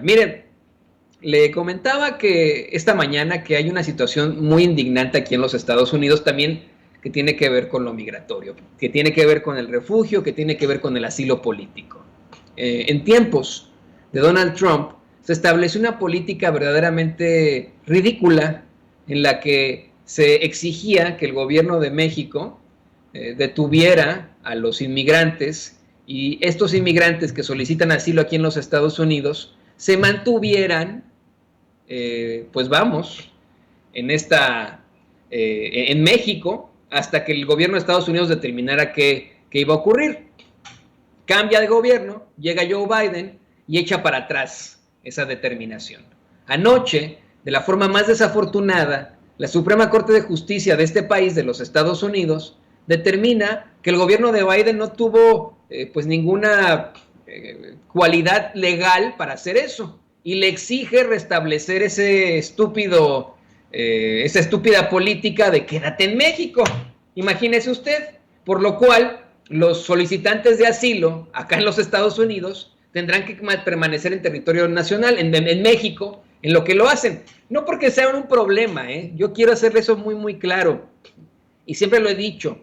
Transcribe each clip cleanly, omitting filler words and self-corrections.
Miren, le comentaba que esta mañana que hay una situación muy indignante aquí en los Estados Unidos también que tiene que ver con lo migratorio, que tiene que ver con el refugio, que tiene que ver con el asilo político. En tiempos de Donald Trump se estableció una política verdaderamente ridícula en la que se exigía que el gobierno de México detuviera a los inmigrantes y estos inmigrantes que solicitan asilo aquí en los Estados Unidos se mantuvieran, pues vamos, en México hasta que el gobierno de Estados Unidos determinara qué iba a ocurrir. Cambia de gobierno, llega Joe Biden y echa para atrás esa determinación. Anoche, de la forma más desafortunada, la Suprema Corte de Justicia de este país, de los Estados Unidos, determina que el gobierno de Biden no tuvo pues ninguna cualidad legal para hacer eso y le exige restablecer esa estúpida política de quédate en México. Imagínese usted, por lo cual los solicitantes de asilo acá en los Estados Unidos tendrán que permanecer en territorio nacional, en México, en lo que lo hacen. No porque sea un problema, yo quiero hacerle eso muy, muy claro. Y siempre lo he dicho,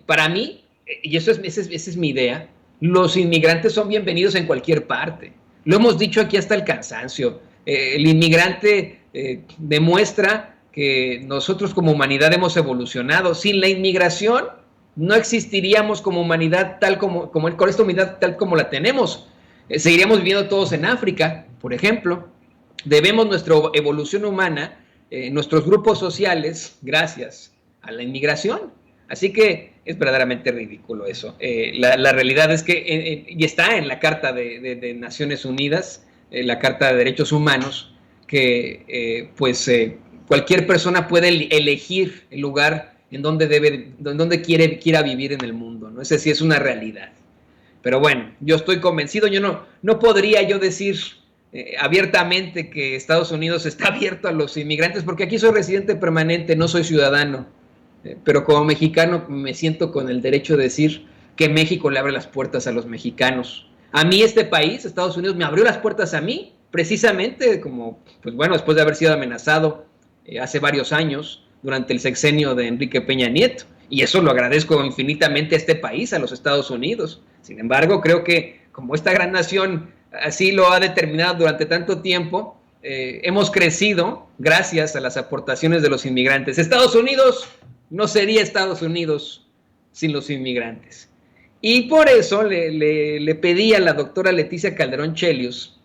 para mí, y esa es mi idea, los inmigrantes son bienvenidos en cualquier parte. Lo hemos dicho aquí hasta el cansancio. El inmigrante demuestra que nosotros como humanidad hemos evolucionado. Sin la inmigración no existiríamos como humanidad con esta humanidad tal como la tenemos. Seguiríamos viviendo todos en África, por ejemplo. Debemos nuestra evolución humana, nuestros grupos sociales, gracias a la inmigración. Así que es verdaderamente ridículo eso. La realidad es que, y está en la Carta de Naciones Unidas, la Carta de Derechos Humanos, que cualquier persona puede elegir el lugar en donde quiera vivir en el mundo, ¿no? Ese sí es una realidad. Pero bueno, yo estoy convencido, no podría yo decir abiertamente que Estados Unidos está abierto a los inmigrantes, porque aquí soy residente permanente, no soy ciudadano. Pero como mexicano me siento con el derecho de decir que México le abre las puertas a los mexicanos. A mí este país, Estados Unidos, me abrió las puertas a mí, precisamente como, pues bueno, después de haber sido amenazado hace varios años durante el sexenio de Enrique Peña Nieto. Y eso lo agradezco infinitamente a este país, a los Estados Unidos. Sin embargo, creo que como esta gran nación así lo ha determinado durante tanto tiempo, hemos crecido gracias a las aportaciones de los inmigrantes. Estados Unidos no sería Estados Unidos sin los inmigrantes. Y por eso le pedí a la doctora Leticia Calderón Chelius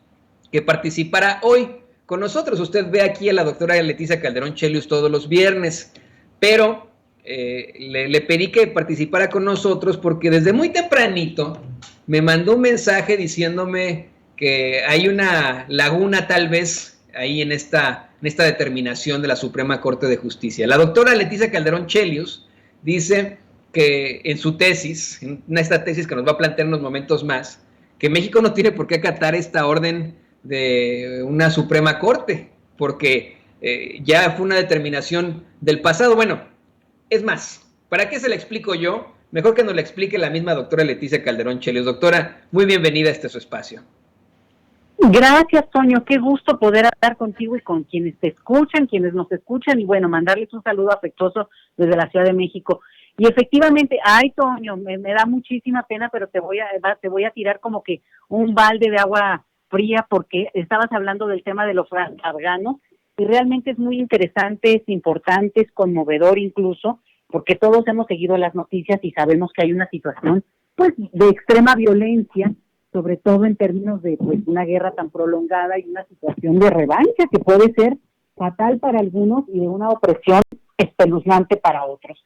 que participara hoy con nosotros. Usted ve aquí a la doctora Leticia Calderón Chelius todos los viernes, pero le pedí que participara con nosotros porque desde muy tempranito me mandó un mensaje diciéndome que hay una laguna tal vez ahí en esta determinación de la Suprema Corte de Justicia. La doctora Leticia Calderón Chelius dice que en su tesis, en esta tesis que nos va a plantear en unos momentos más, que México no tiene por qué acatar esta orden de una Suprema Corte, porque ya fue una determinación del pasado. Bueno, es más, ¿para qué se la explico yo? Mejor que nos la explique la misma doctora Leticia Calderón Chelius. Doctora, muy bienvenida a su espacio. Gracias, Toño. Qué gusto poder hablar contigo y con quienes te escuchan, quienes nos escuchan, y bueno, mandarles un saludo afectuoso desde la Ciudad de México. Y efectivamente, ay, Toño, me da muchísima pena, pero te voy a tirar como que un balde de agua fría porque estabas hablando del tema de los afganos y realmente es muy interesante, es importante, es conmovedor incluso, porque todos hemos seguido las noticias y sabemos que hay una situación pues de extrema violencia, sobre todo en términos de pues una guerra tan prolongada y una situación de revancha que puede ser fatal para algunos y de una opresión espeluznante para otros.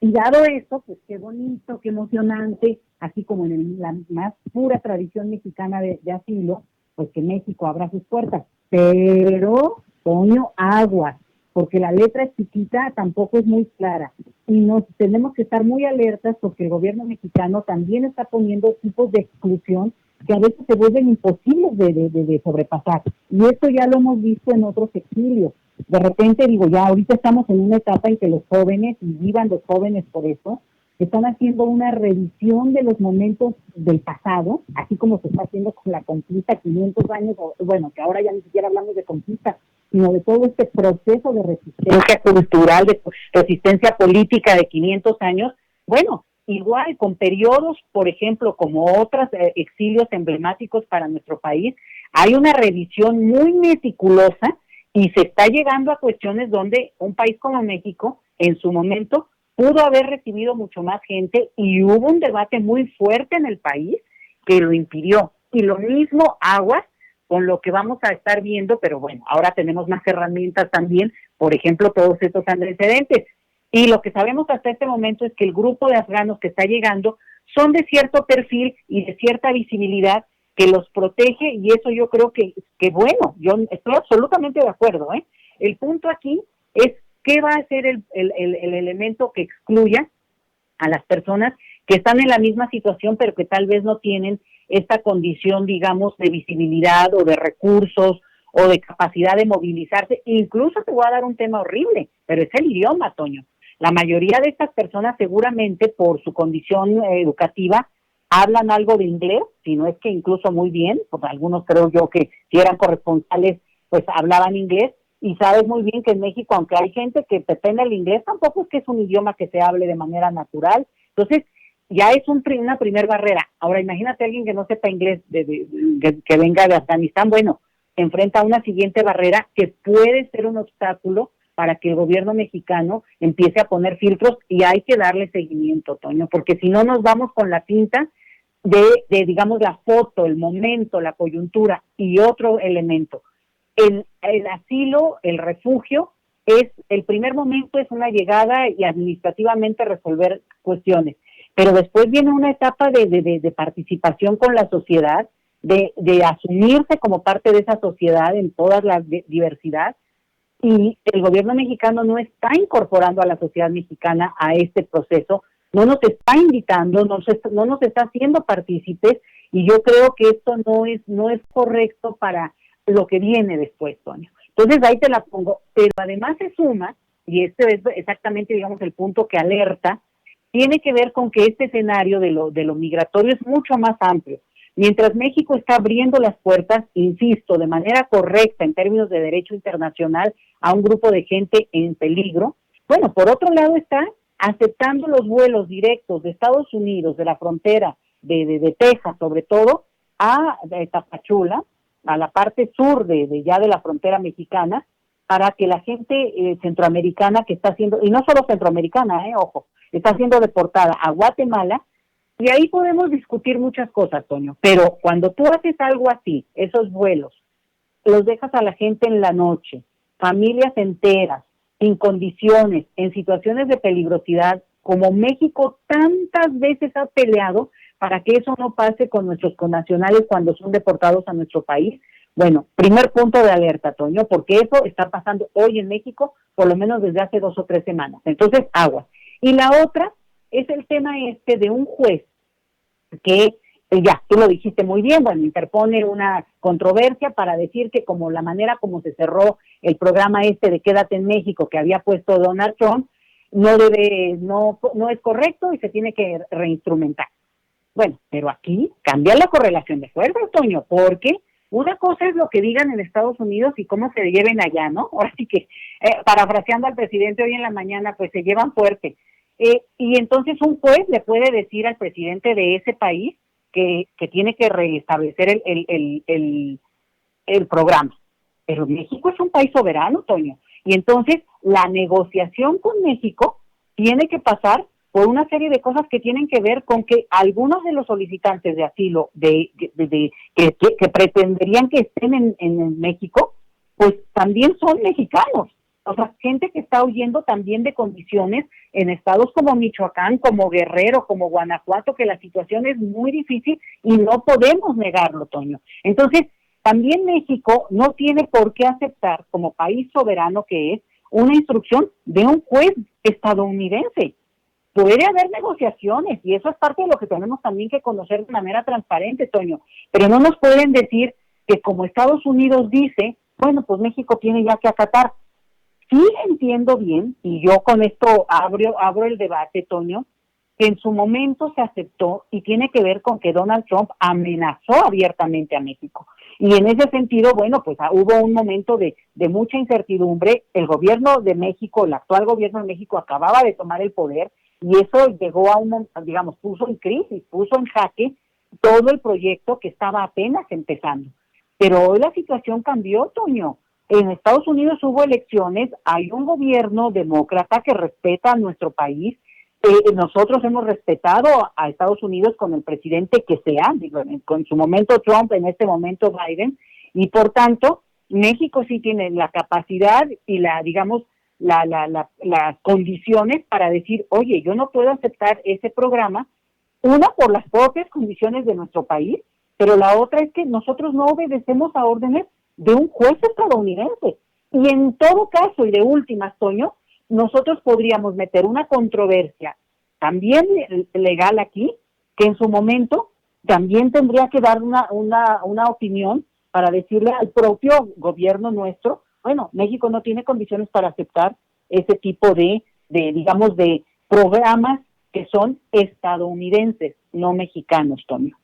Y dado eso, pues qué bonito, qué emocionante, así como en la más pura tradición mexicana de asilo, pues que México abra sus puertas. Pero, Toño, aguas, porque la letra es chiquita, tampoco es muy clara. Y nos tenemos que estar muy alertas porque el gobierno mexicano también está poniendo tipos de exclusión que a veces se vuelven imposibles de sobrepasar. Y esto ya lo hemos visto en otros exilios. De repente, digo, ya ahorita estamos en una etapa en que los jóvenes, y vivan los jóvenes por eso, están haciendo una revisión de los momentos del pasado, así como se está haciendo con la conquista 500 años, bueno, que ahora ya ni siquiera hablamos de conquista, sino de todo este proceso de resistencia cultural, de resistencia política de 500 años. Bueno, igual con periodos, por ejemplo, como otros exilios emblemáticos para nuestro país, hay una revisión muy meticulosa y se está llegando a cuestiones donde un país como México, en su momento, pudo haber recibido mucho más gente y hubo un debate muy fuerte en el país que lo impidió. Y lo mismo aguas con lo que vamos a estar viendo, pero bueno, ahora tenemos más herramientas también, por ejemplo, todos estos antecedentes. Y lo que sabemos hasta este momento es que el grupo de afganos que está llegando son de cierto perfil y de cierta visibilidad que los protege, y eso yo creo que bueno, yo estoy absolutamente de acuerdo, ¿eh? El punto aquí es qué va a ser el elemento que excluya a las personas que están en la misma situación, pero que tal vez no tienen esta condición, digamos, de visibilidad o de recursos o de capacidad de movilizarse. Incluso te voy a dar un tema horrible, pero es el idioma, Toño. La mayoría de estas personas seguramente por su condición educativa hablan algo de inglés, si no es que incluso muy bien, pues algunos creo yo que si eran corresponsales, pues hablaban inglés, y sabes muy bien que en México, aunque hay gente que pretende el inglés, tampoco es que es un idioma que se hable de manera natural. Entonces, ya es una primer barrera. Ahora, imagínate a alguien que no sepa inglés, que venga de Afganistán, bueno, se enfrenta a una siguiente barrera que puede ser un obstáculo para que el gobierno mexicano empiece a poner filtros, y hay que darle seguimiento, Toño, porque si no nos vamos con la pinta de digamos, la foto, el momento, la coyuntura y otro elemento. El asilo, el refugio, el primer momento es una llegada y administrativamente resolver cuestiones, pero después viene una etapa de participación con la sociedad, de asumirse como parte de esa sociedad en toda la diversidad, y el gobierno mexicano no está incorporando a la sociedad mexicana a este proceso, no nos está invitando, no nos está haciendo partícipes, y yo creo que esto no es correcto para lo que viene después, Toño. Entonces ahí te la pongo, pero además se suma, y este es exactamente, digamos, el punto que alerta, tiene que ver con que este escenario de lo migratorio es mucho más amplio. Mientras México está abriendo las puertas, insisto, de manera correcta en términos de derecho internacional a un grupo de gente en peligro, bueno, por otro lado está aceptando los vuelos directos de Estados Unidos, de la frontera de Texas sobre todo, a Tapachula, a la parte sur de la frontera mexicana, para que la gente centroamericana que está siendo, y no solo centroamericana, ojo, está siendo deportada a Guatemala. Y ahí podemos discutir muchas cosas, Toño, pero cuando tú haces algo así, esos vuelos, los dejas a la gente en la noche, familias enteras, sin condiciones, en situaciones de peligrosidad, como México tantas veces ha peleado para que eso no pase con nuestros connacionales cuando son deportados a nuestro país. Bueno, primer punto de alerta, Toño, porque eso está pasando hoy en México, por lo menos desde hace 2 o 3 semanas. Entonces, aguas. Y la otra es el tema de un juez que, ya, tú lo dijiste muy bien, bueno, interpone una controversia para decir que como la manera como se cerró el programa de Quédate en México que había puesto Donald Trump, no es correcto y se tiene que reinstrumentar. Bueno, pero aquí cambia la correlación de fuerzas, Toño, porque una cosa es lo que digan en Estados Unidos y cómo se lleven allá, ¿no? Ahora sí que, parafraseando al presidente hoy en la mañana, pues se llevan fuerte. Y entonces un juez le puede decir al presidente de ese país que tiene que restablecer el programa. Pero México es un país soberano, Toño. Y entonces la negociación con México tiene que pasar por una serie de cosas que tienen que ver con que algunos de los solicitantes de asilo que pretenderían que estén en México, pues también son mexicanos. O sea, gente que está huyendo también de condiciones en estados como Michoacán, como Guerrero, como Guanajuato, que la situación es muy difícil y no podemos negarlo, Toño. Entonces, también México no tiene por qué aceptar, como país soberano que es, una instrucción de un juez estadounidense. Puede haber negociaciones y eso es parte de lo que tenemos también que conocer de manera transparente, Toño. Pero no nos pueden decir que como Estados Unidos dice, bueno, pues México tiene ya que acatar. Sí entiendo bien, y yo con esto abro el debate, Toño, que en su momento se aceptó y tiene que ver con que Donald Trump amenazó abiertamente a México. Y en ese sentido, bueno, pues hubo un momento de mucha incertidumbre. El gobierno de México, el actual gobierno de México acababa de tomar el poder y eso llegó a digamos, puso en crisis, puso en jaque todo el proyecto que estaba apenas empezando. Pero hoy la situación cambió, Toño. En Estados Unidos hubo elecciones, hay un gobierno demócrata que respeta a nuestro país. Nosotros hemos respetado a Estados Unidos con el presidente que sea, con su momento Trump, en este momento Biden, y por tanto México sí tiene la capacidad y las condiciones para decir, oye, yo no puedo aceptar ese programa, una por las propias condiciones de nuestro país, pero la otra es que nosotros no obedecemos a órdenes de un juez estadounidense. Y en todo caso, y de últimas, Toño, nosotros podríamos meter una controversia también legal aquí, que en su momento también tendría que dar una opinión para decirle al propio gobierno nuestro, bueno, México no tiene condiciones para aceptar ese tipo de programas que son estadounidenses, no mexicanos, Toño.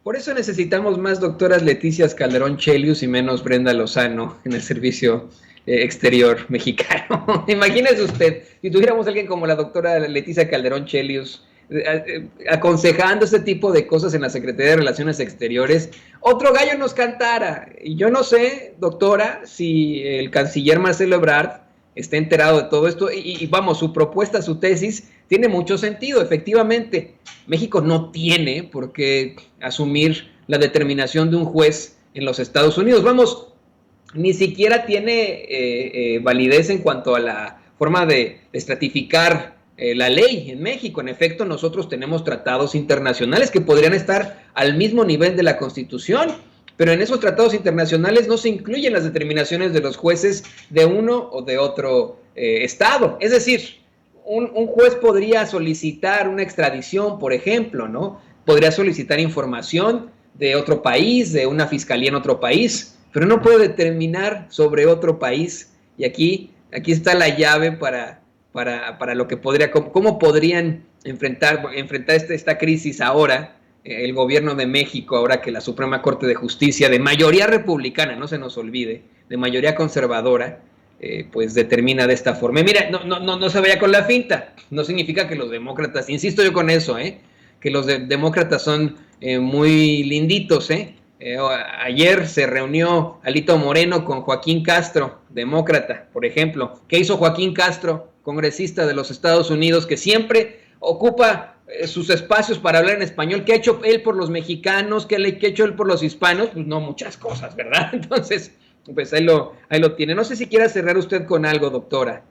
Por eso necesitamos más doctoras Leticias Calderón Chelius y menos Brenda Lozano en el servicio exterior mexicano. Imagínese usted, si tuviéramos a alguien como la doctora Leticia Calderón Chelius aconsejando este tipo de cosas en la Secretaría de Relaciones Exteriores, otro gallo nos cantara. Y yo no sé, doctora, si el canciller Marcelo Ebrard está enterado de todo esto y vamos, su propuesta, su tesis tiene mucho sentido. Efectivamente, México no tiene por qué asumir la determinación de un juez en los Estados Unidos. Vamos, ni siquiera tiene validez en cuanto a la forma de estratificar la ley en México. En efecto, nosotros tenemos tratados internacionales que podrían estar al mismo nivel de la Constitución, pero en esos tratados internacionales no se incluyen las determinaciones de los jueces de uno o de otro estado. Es decir, un juez podría solicitar una extradición, por ejemplo, ¿no? Podría solicitar información de otro país, de una fiscalía en otro país, pero no puede determinar sobre otro país. Y aquí está la llave para lo que cómo podrían enfrentar esta crisis ahora, el gobierno de México, ahora que la Suprema Corte de Justicia, de mayoría republicana, no se nos olvide, de mayoría conservadora, pues determina de esta forma. Y mira, no se vaya con la finta, no significa que los demócratas, insisto yo con eso, que los demócratas son muy linditos, ayer se reunió Alito Moreno con Joaquín Castro, demócrata, por ejemplo. ¿Qué hizo Joaquín Castro, congresista de los Estados Unidos, que siempre ocupa sus espacios para hablar en español? ¿Qué ha hecho él por los mexicanos? ¿Qué ha hecho él por los hispanos? Pues no, muchas cosas, ¿verdad? Entonces, pues ahí lo tiene. No sé si quiera cerrar usted con algo, doctora.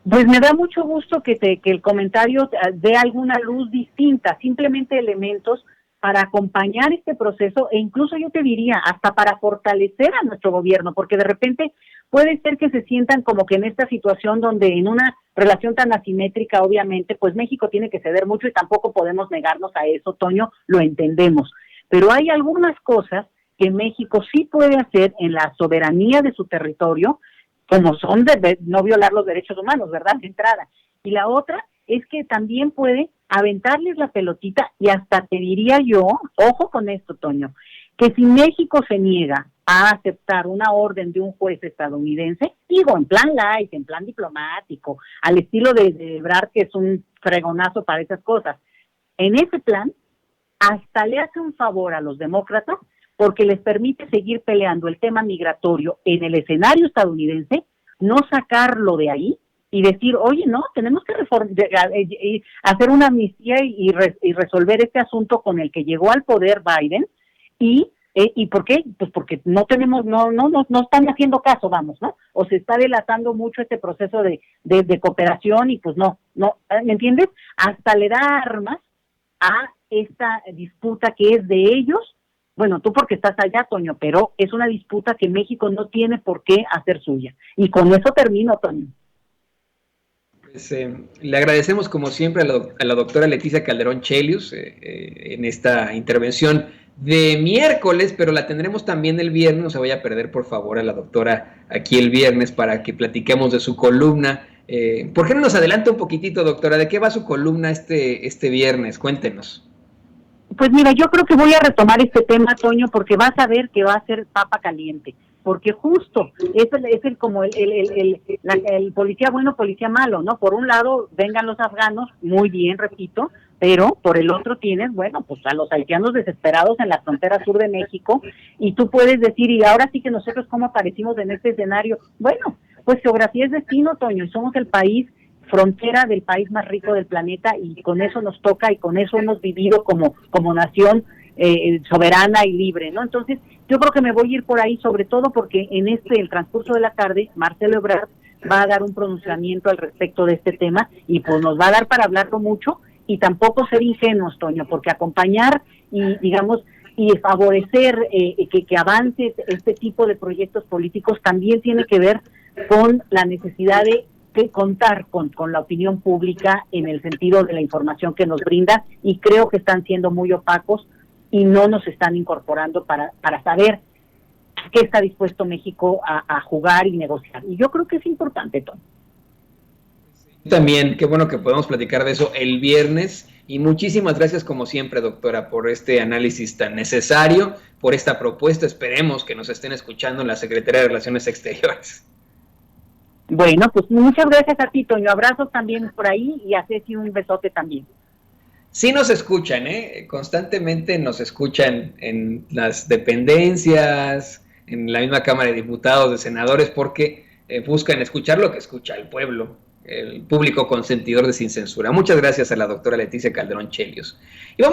Pues me da mucho gusto que el comentario dé alguna luz distinta, simplemente elementos para acompañar este proceso e incluso yo te diría hasta para fortalecer a nuestro gobierno, porque de repente puede ser que se sientan como que en esta situación donde en una relación tan asimétrica, obviamente, pues México tiene que ceder mucho y tampoco podemos negarnos a eso, Toño, lo entendemos. Pero hay algunas cosas que México sí puede hacer en la soberanía de su territorio, como son de no violar los derechos humanos, ¿verdad? De entrada. Y la otra es que también puede aventarles la pelotita y hasta te diría yo, ojo con esto, Toño, que si México se niega a aceptar una orden de un juez estadounidense, digo, en plan light, en plan diplomático, al estilo de Ebrard, que es un fregonazo para esas cosas, en ese plan, hasta le hace un favor a los demócratas porque les permite seguir peleando el tema migratorio en el escenario estadounidense, no sacarlo de ahí y decir, oye, no, tenemos que hacer una amnistía y resolver este asunto con el que llegó al poder Biden. ¿Y por qué? Pues porque no están haciendo caso, vamos, ¿no? O se está delatando mucho este proceso de cooperación y pues no, ¿me entiendes? Hasta le da armas a esta disputa que es de ellos. Bueno, tú porque estás allá, Toño, pero es una disputa que México no tiene por qué hacer suya. Y con eso termino, Toño. Pues, le agradecemos como siempre a la doctora Leticia Calderón Chelius en esta intervención de miércoles, pero la tendremos también el viernes. No se vaya a perder, por favor, a la doctora aquí el viernes para que platiquemos de su columna ¿Por qué no nos adelanta un poquitito, doctora? ¿De qué va su columna este viernes? Cuéntenos. Pues mira, yo creo que voy a retomar este tema, Toño, porque vas a ver que va a ser papa caliente, porque justo es el como el policía bueno, policía malo, ¿no? Por un lado, vengan los afganos, muy bien, repito, pero por el otro tienes, bueno, pues a los haitianos desesperados en la frontera sur de México, y tú puedes decir, y ahora sí que nosotros cómo aparecimos en este escenario. Bueno, pues geografía es destino, Toño, y somos el país frontera del país más rico del planeta, y con eso nos toca y con eso hemos vivido como nación soberana y libre, ¿no? Entonces, yo creo que me voy a ir por ahí, sobre todo porque en el transcurso de la tarde, Marcelo Ebrard va a dar un pronunciamiento al respecto de este tema, y pues nos va a dar para hablarlo mucho, y tampoco ser ingenuos, Toño, porque acompañar y, digamos, y favorecer que avance este tipo de proyectos políticos también tiene que ver con la necesidad de contar con la opinión pública en el sentido de la información que nos brinda, y creo que están siendo muy opacos y no nos están incorporando para saber qué está dispuesto México a jugar y negociar. Y yo creo que es importante, Tom. También, qué bueno que podemos platicar de eso el viernes, y muchísimas gracias como siempre, doctora, por este análisis tan necesario, por esta propuesta. Esperemos que nos estén escuchando en la Secretaría de Relaciones Exteriores. Bueno, pues muchas gracias a ti, Toño. Abrazos también por ahí, y a Ceci un besote también. Sí nos escuchan, constantemente nos escuchan en las dependencias, en la misma Cámara de Diputados, de Senadores, porque buscan escuchar lo que escucha el pueblo, el público consentidor de Sin Censura. Muchas gracias a la doctora Leticia Calderón Chelios. Y vamos